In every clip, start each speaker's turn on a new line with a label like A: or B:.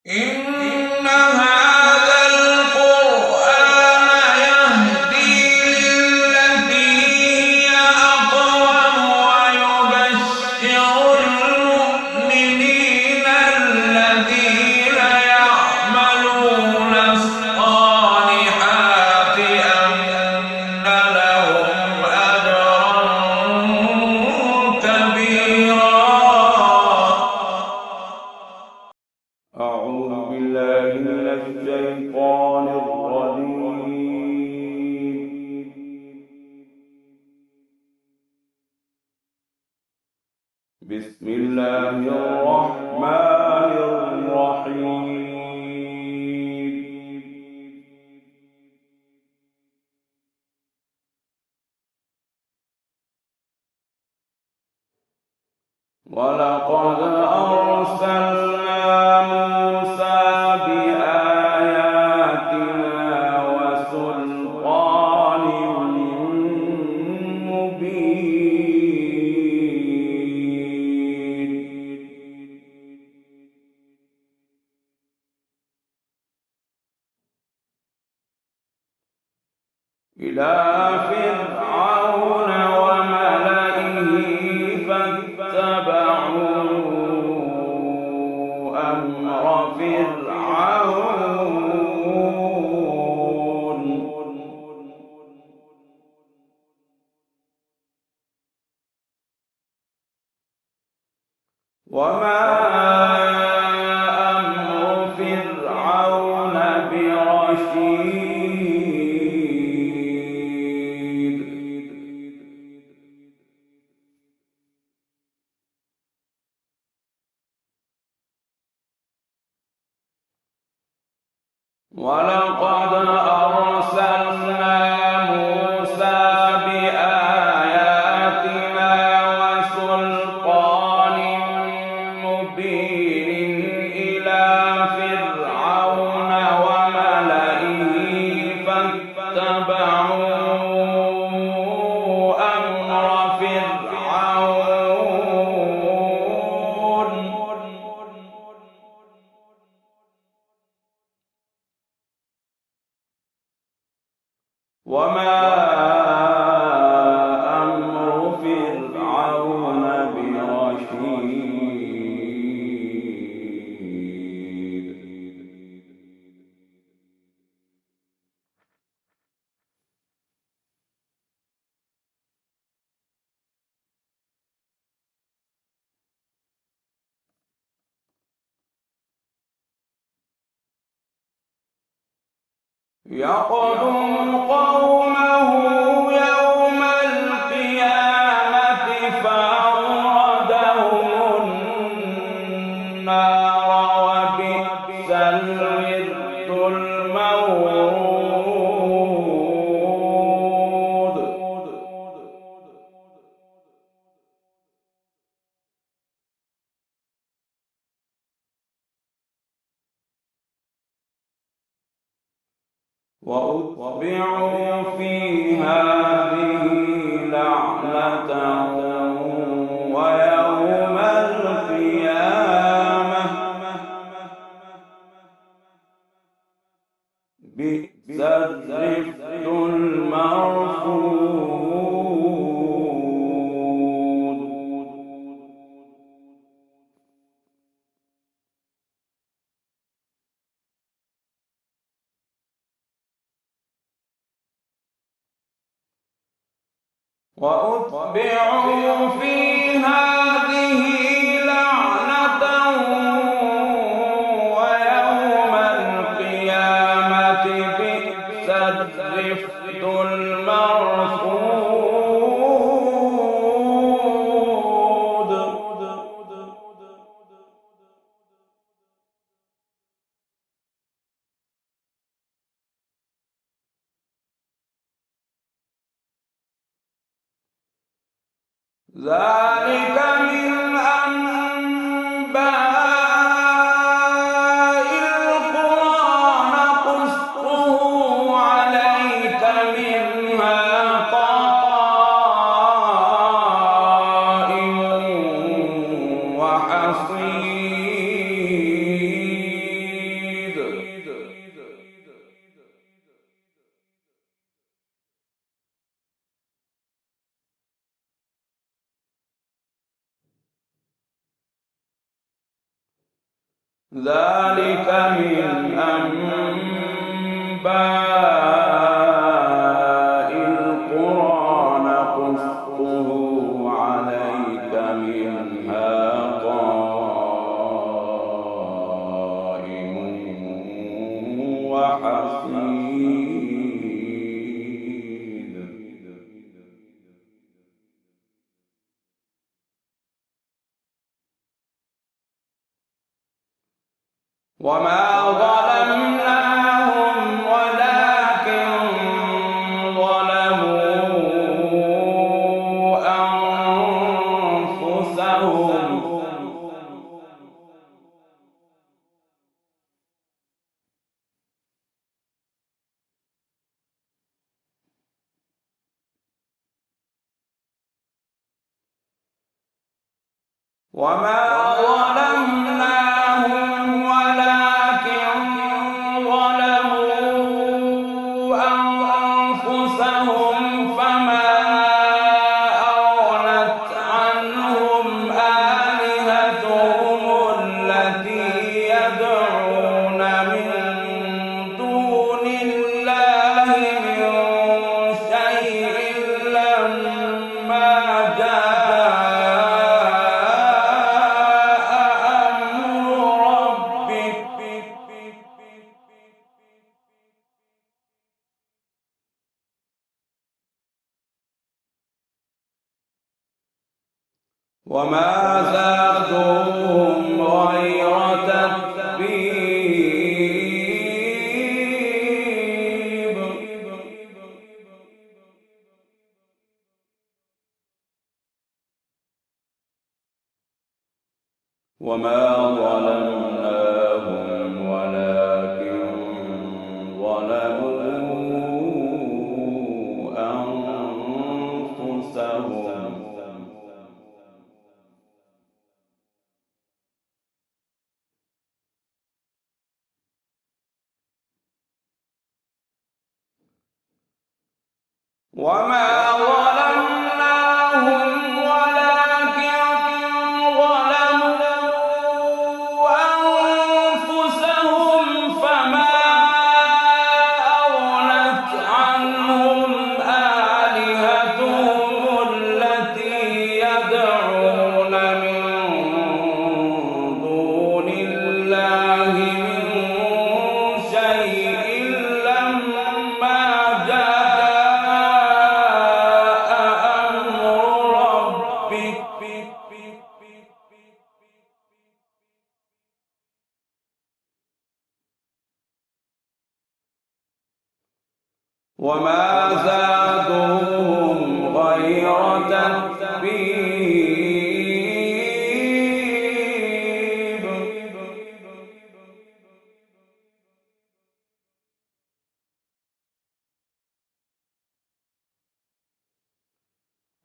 A: إن هذا القرآن يهدي للتي هي أقوم ويبشر المؤمنين الذين يعملون الصالحات أن لهم أجرا كبيرا. أعوذ بالله من الشيطان الرجيم. بسم الله الرحمن الرحيم. ولقد أرسلنا موسى بآياتنا وسلطان مبين إلى فرعون وملئه فاتبعوا أمر فرعون وما أمر فرعون برشيد. ولقد أرسلنا موسى بآياتنا وسلطان مبين إلى فرعون وملئه فاتبعوا أمر فرعون وما أمر فرعون برشيد. يقدم قومه يوم القيامة فأوردهم النار وبئس الورد المورود. وأتبعوا في هذه لعنة ويوم القيامة بئس الرفد المرفود. وأتبعوا في هذه لعنة ويوم القيامة بئس الرفد المرفود. ذلك من أنباء القرى نقصه عليك منها قائم وحصيد. ذلك من أنباء القرى نقصه عليك منها قائم وحصيد. وما ظلمناهم ولكن ظلموا أنفسهم. وما ظلمناهم ولكن ظلموا أنفسهم فما أغنت عنهم آلهتهم التي يدعون من دون الله من شيء لما جاء وما زادوهم غير تتبيب. وما ظلمناهم ولكن ظلموا أنفسهم. وما ظلمناهم ولكن ظلموا أنفسهم فما أغنت عنهم آلهتهم التي يدعون من دون الله من شيء لما جاء وما زادوهم غير تتبيب.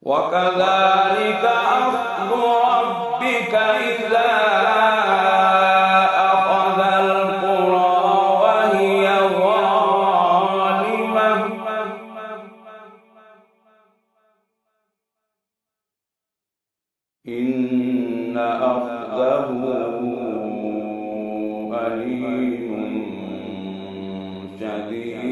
A: وكذلك أخذ ربك إذا أخذ القرى وهي ظالمة إن أخذه أليم شديد.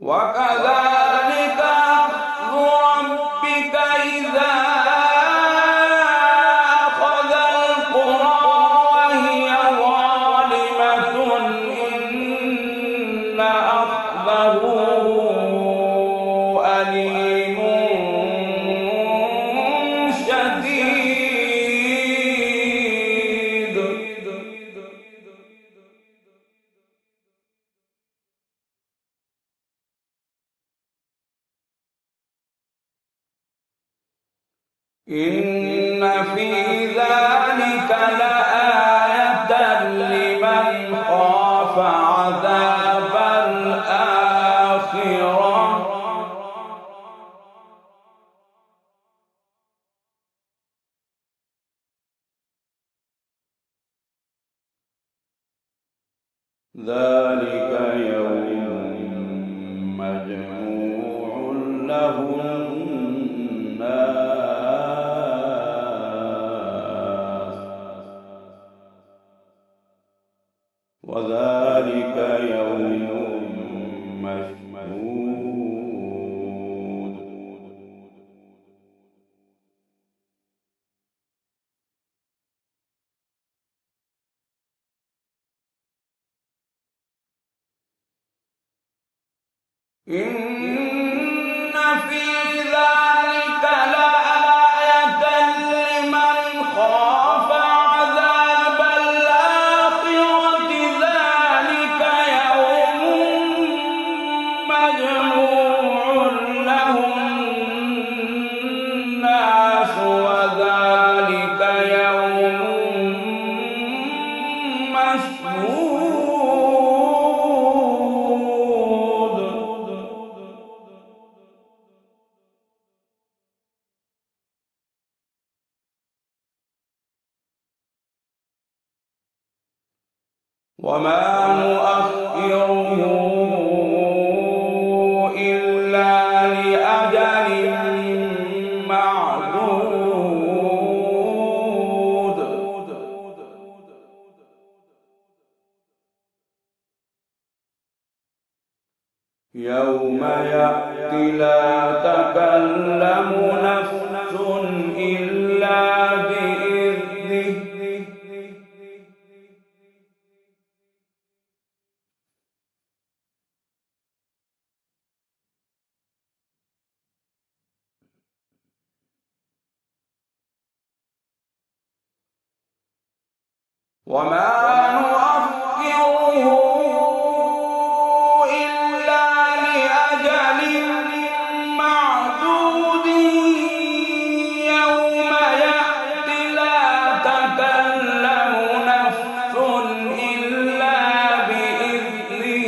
A: وكذلك أخذ ربك إذا أخذ القرى وهي ظالمة إن أخذه أليم شديد. إن في ذلك لآية لمن خاف عذاب الآخرة. ذلك يوم مجموع له الناس وذلك يوم مشهود. إن في ذلك لآية لمن خاف عذاب الآخرة ذلك يوم مجموع له الناس وذلك يوم مشهود. وما نؤخره إلا لأجل معدود. يوم يأتي لا تكلم نفس إلا بإذنه وما نؤخره إلا لأجل معدود. يوم يأتي لا تكلم نفس إلا بإذنه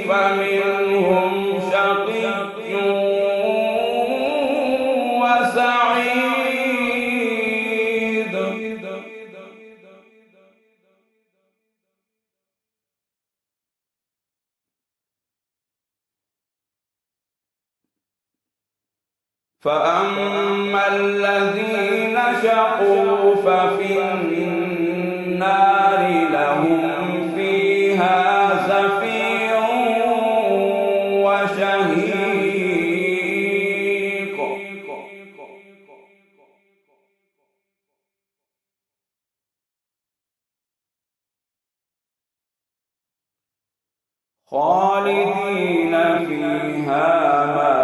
A: فمنهم شقي وسعيد. فأما الذين شقوا ففي النار لهم فيها زفير وشهيق. خالدين فيها ما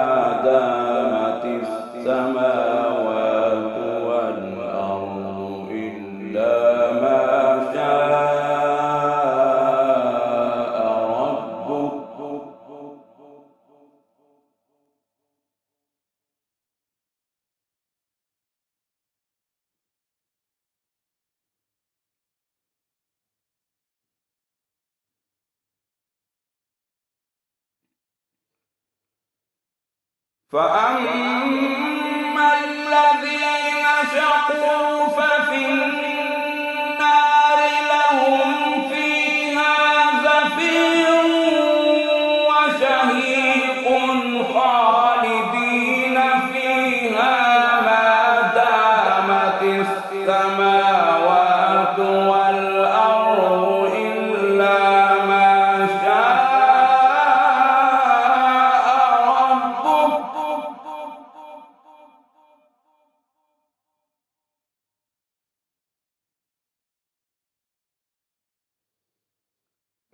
A: دامت السماوات والأرض إلا ما شاء ربك. فأما الذين شقوا ففي النار لهم فيها زفير وشهيق خالدين فيها ما دامت السماوات والأرض إلا ما شاء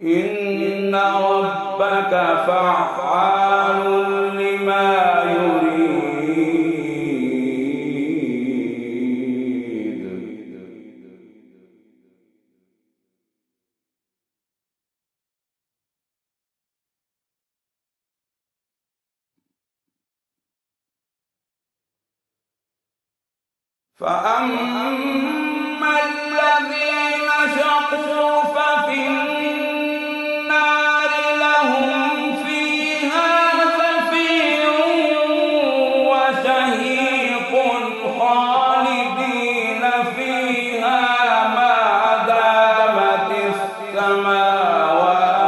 A: إن ربك فعال لما يريد. فأما الذين شقوا ففي النار لهم فيها زفير وشهيق خالدين فيها ما دامت السماوات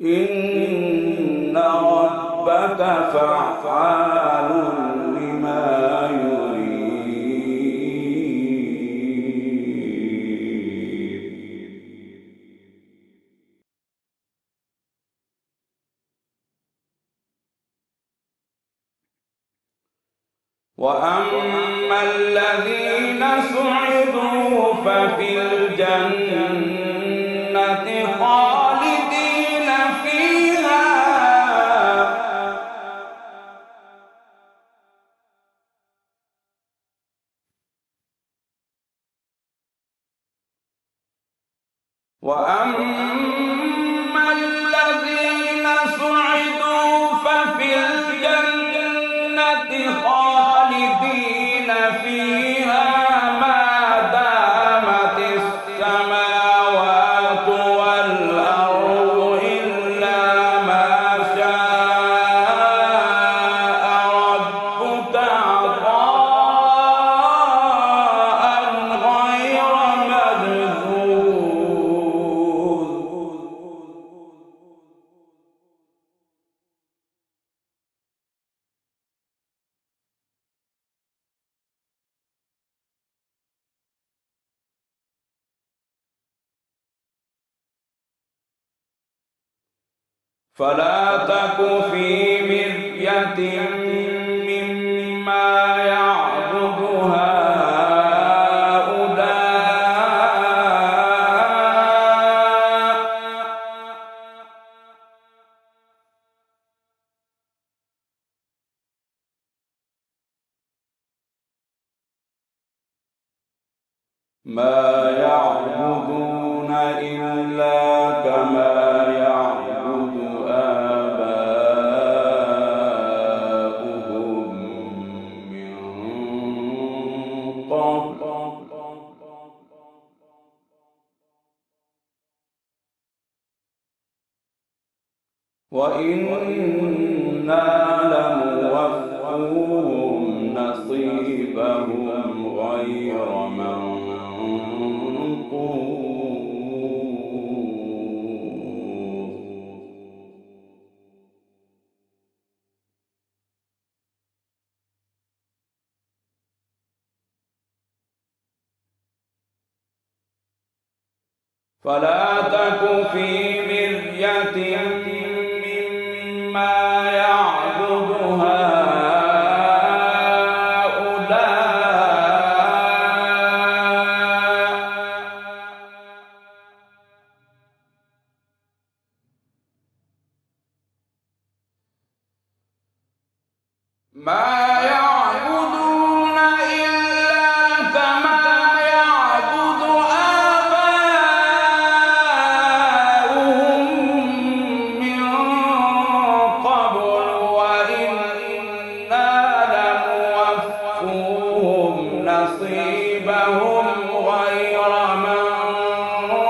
A: إن ربك فعال لما يريد. وأما الذين سعدوا ففي الجنة خالدين فيها وأما الذين سعدوا ففي الجنة خالدين فيها ما دامت السماوات والأرض إلا ما شاء ربك عطاء غير مجذوذ. فلا تك في مرية مما يعبد هؤلاء ما يعبدون إلا كما يعبد آباؤهم من قبل وإنا لموفوهم نصيبهم غير منقوص. فلا تك في مرية مما يعبد ما يعبدون إلا كما يعبد آباؤهم من قبل وإنا لموفوهم نصيبهم غير منقوص.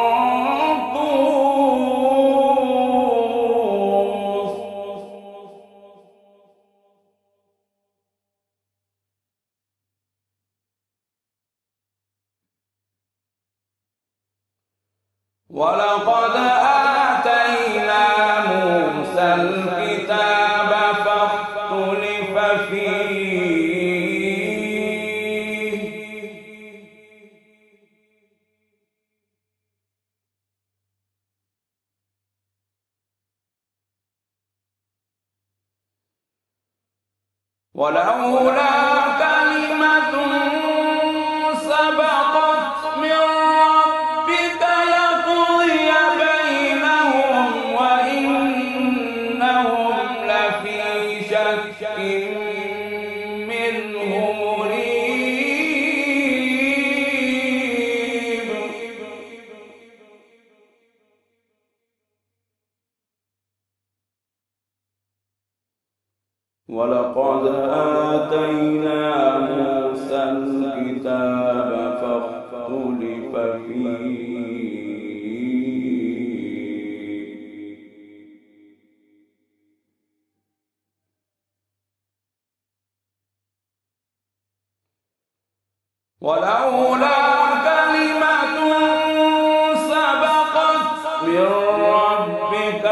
A: ولقد آتينا موسى الكتاب فاختلف فيه ولولا كلمة سبقت من ربك لقضي بينهم وإنهم لفي شك منه مريب. ولقد آتينا موسى الكتاب فاختلف فيه ولولا كلمة سبقت من ربك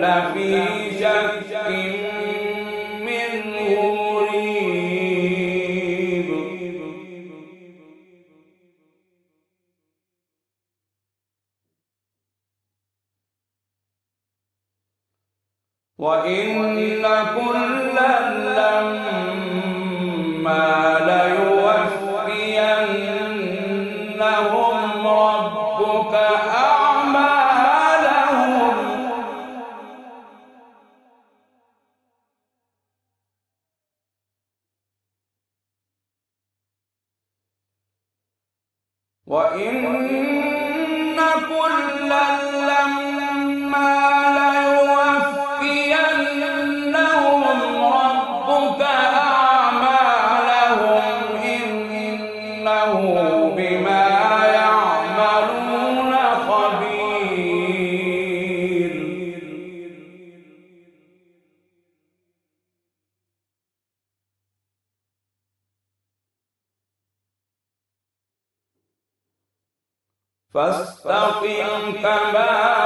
A: لفي شك منه مريب وإن كلا لما ليوفينهم ربك أعمالهم وإن كلا لما ليوفينهم ربك أعمالهم إنه بما يعملون خبير فاستقم كما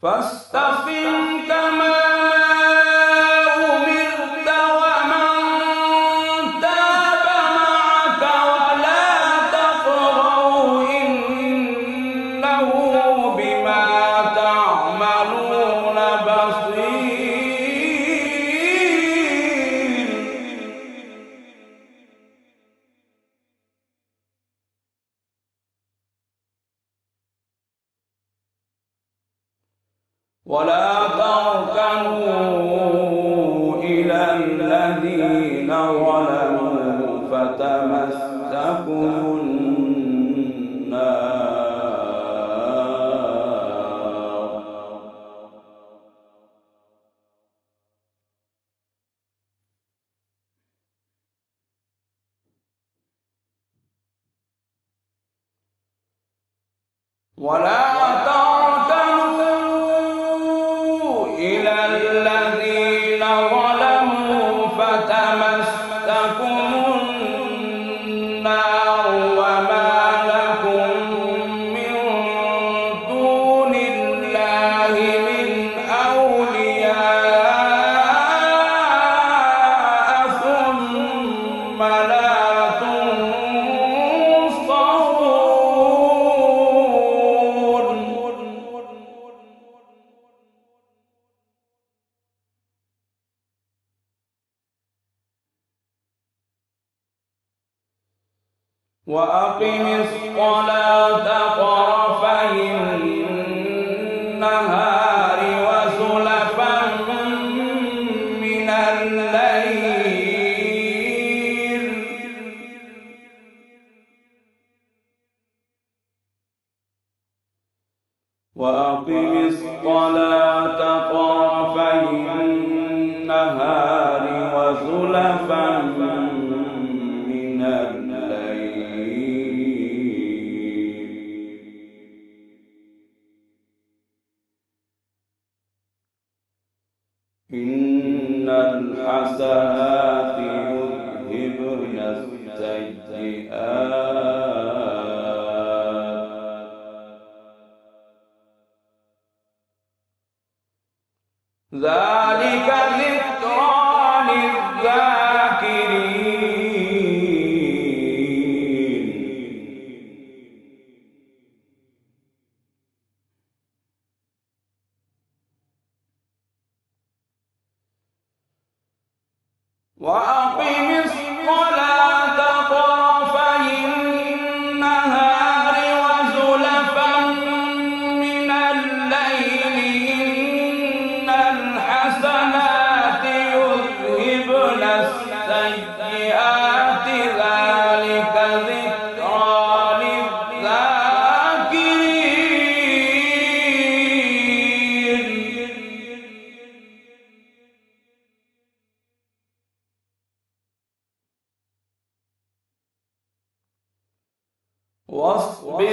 A: فاستقم كما أمرت ومن تاب معك ولا تطغوا إنه بما تعملون بصير ولا تركنوا إلى الذين ظلموا فتمسكم النار ولا تركنوا إلى الذين ظلموا فتمسكم النار وما لكم من دون الله من أولياء ثم لا وأقم الصلاة طرفي النهار وزلفا من الليل وأقم الصلاة طرفي النهار وزلفا من إن الحسنات يذهبن السيئات ذلك ذكرى للذاكرين واصبر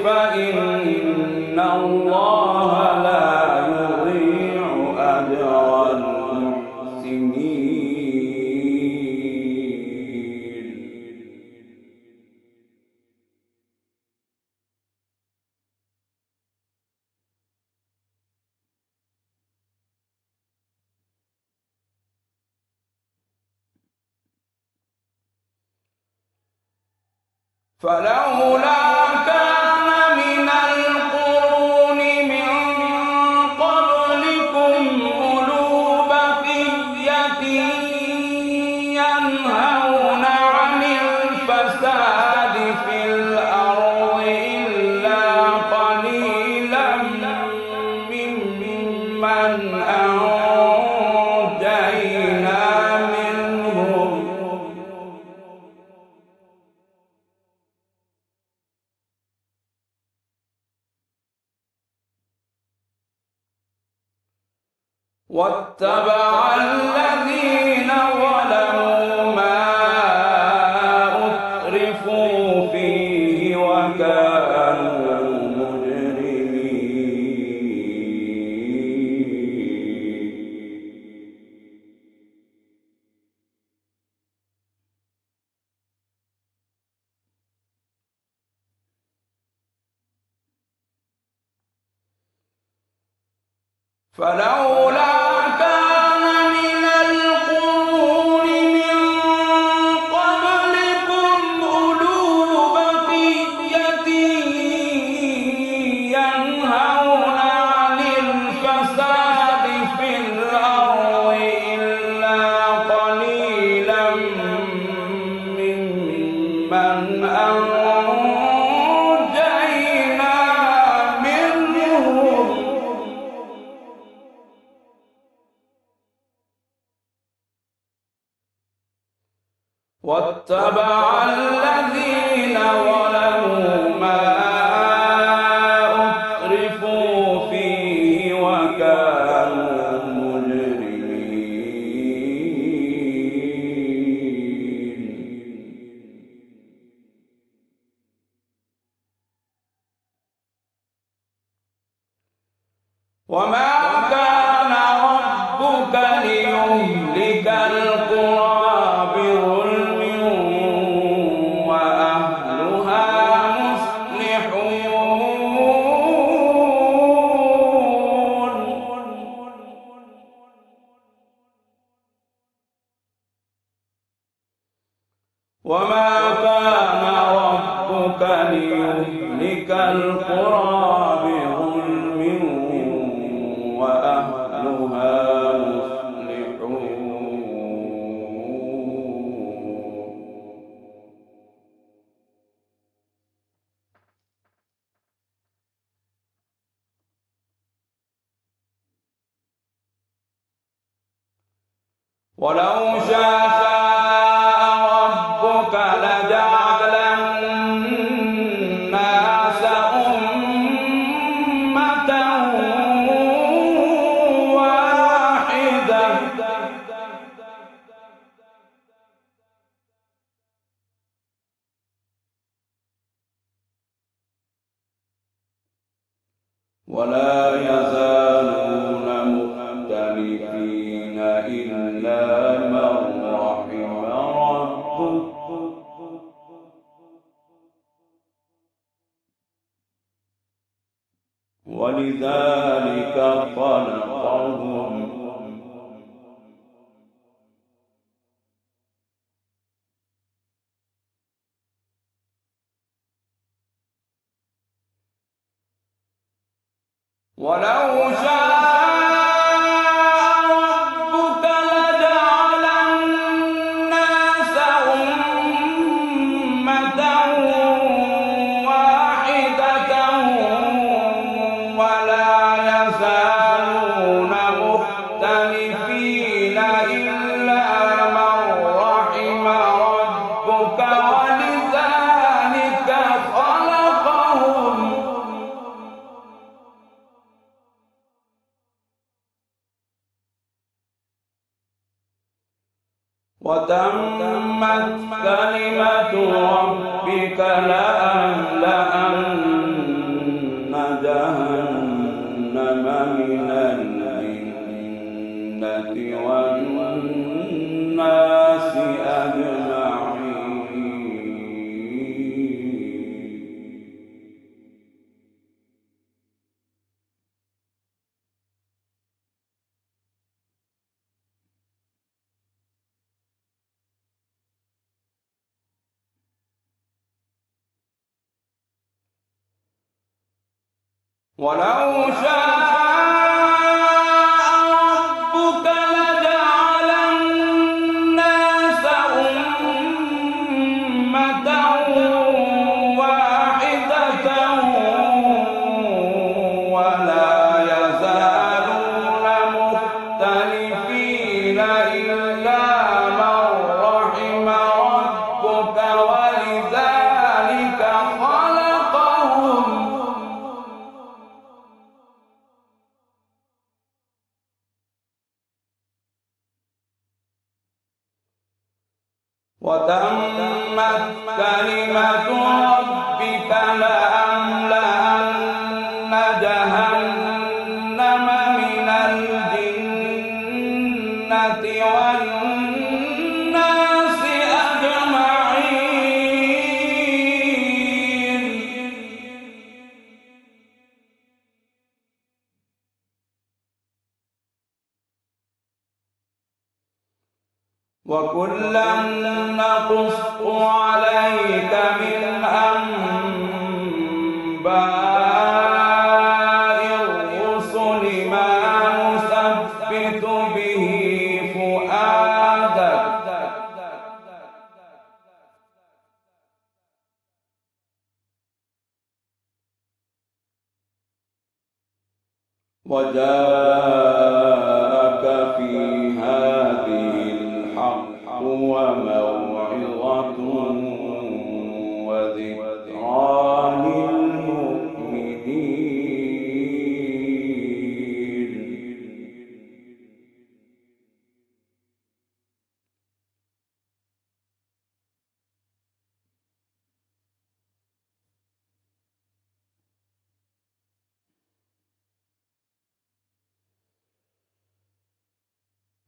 A: فإن الله لا يضيع أجر المحسنين. فلولا كان من القرون من قبلكم أولو بقية ينهون عن الفساد في الأرض إلا قليلا ممن أنجينا منهم واتبع الذين ظلموا ما أترفوا فيه وكانوا مجرمين. فلولا كان من القرون من قبلكم أولو بقية ينهون عن الفساد في الأرض إلا قليلا ممن أنجينا منهم واتبع الذين ظلموا ما أترفوا فيه وكانوا مجرمين. وما كان ربك ليهلك القرى وما كان ربك ليهلك القرى بظلم وأهلها مصلحون. ولو شاء لجعل الناس أمة واحدة ولا يزالون مختلفين إلا من رحم ربك ولذلك خلقهم ولو شاء ربك لجعل الناس أمة واحدة ولا يزالون مختلفين إلا من رحم ربك ولذلك خلقهم كلمة ربك لأملأن جهنم من الجنة والناس أجمعين. ولو شاء ربك لجعل الناس أمة واحدة ولا يزالون مختلفين إلا من رحم ربك ولذلك خلقهم وتمت كلمة ربك لأملأن جهنم من الجنة والناس أجمعين. وكلا نقص عليك من أنباء الرسل ما نثبت به فؤادك وجاءك في هذه الحق وموعظة وذكرى للمؤمنين.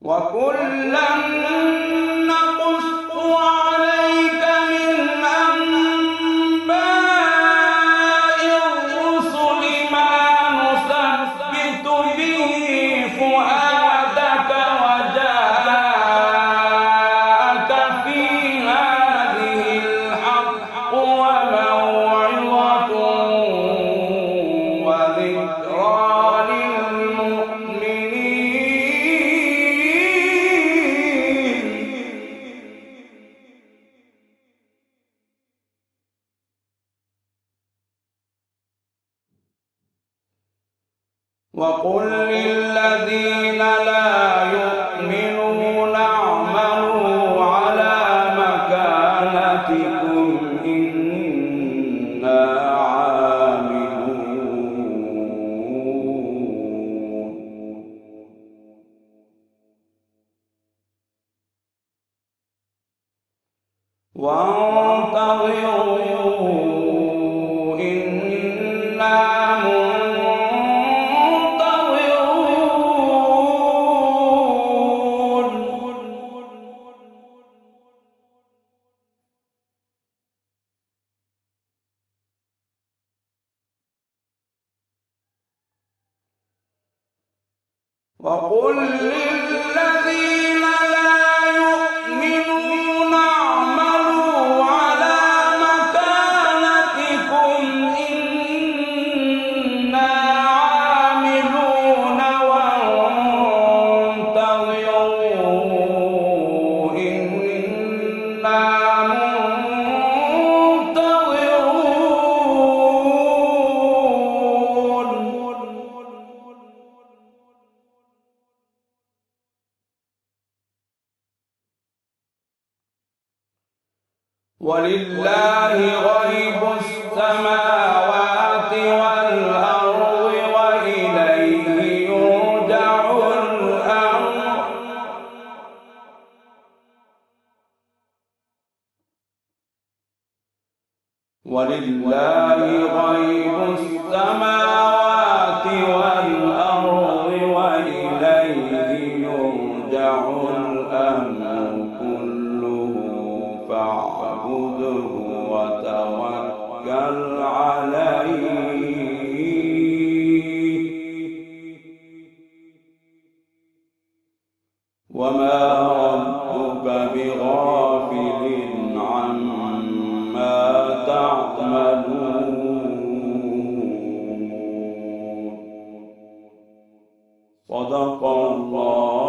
A: وكلا نقص عليك من أنباء الرسل ما نثبت به فؤادك وجاءك في هذه الحق وموعظة وذكرى للمؤمنين. وقل للذين لا يؤمنون اعملوا على مكانتكم إنا عاملون. وانتظروا إنا وقل للذين لا يؤمنون اعملوا على مكانتكم إنا عاملون وانتظروا إنا ولله غيب السماوات والأرض وإليه يرجع الأمر. ولله غيب السماوات والأرض وإليه يرجع الأمر كله فاعبده وتوكل عليه وما ربك بغافل عما تعملون. صدق الله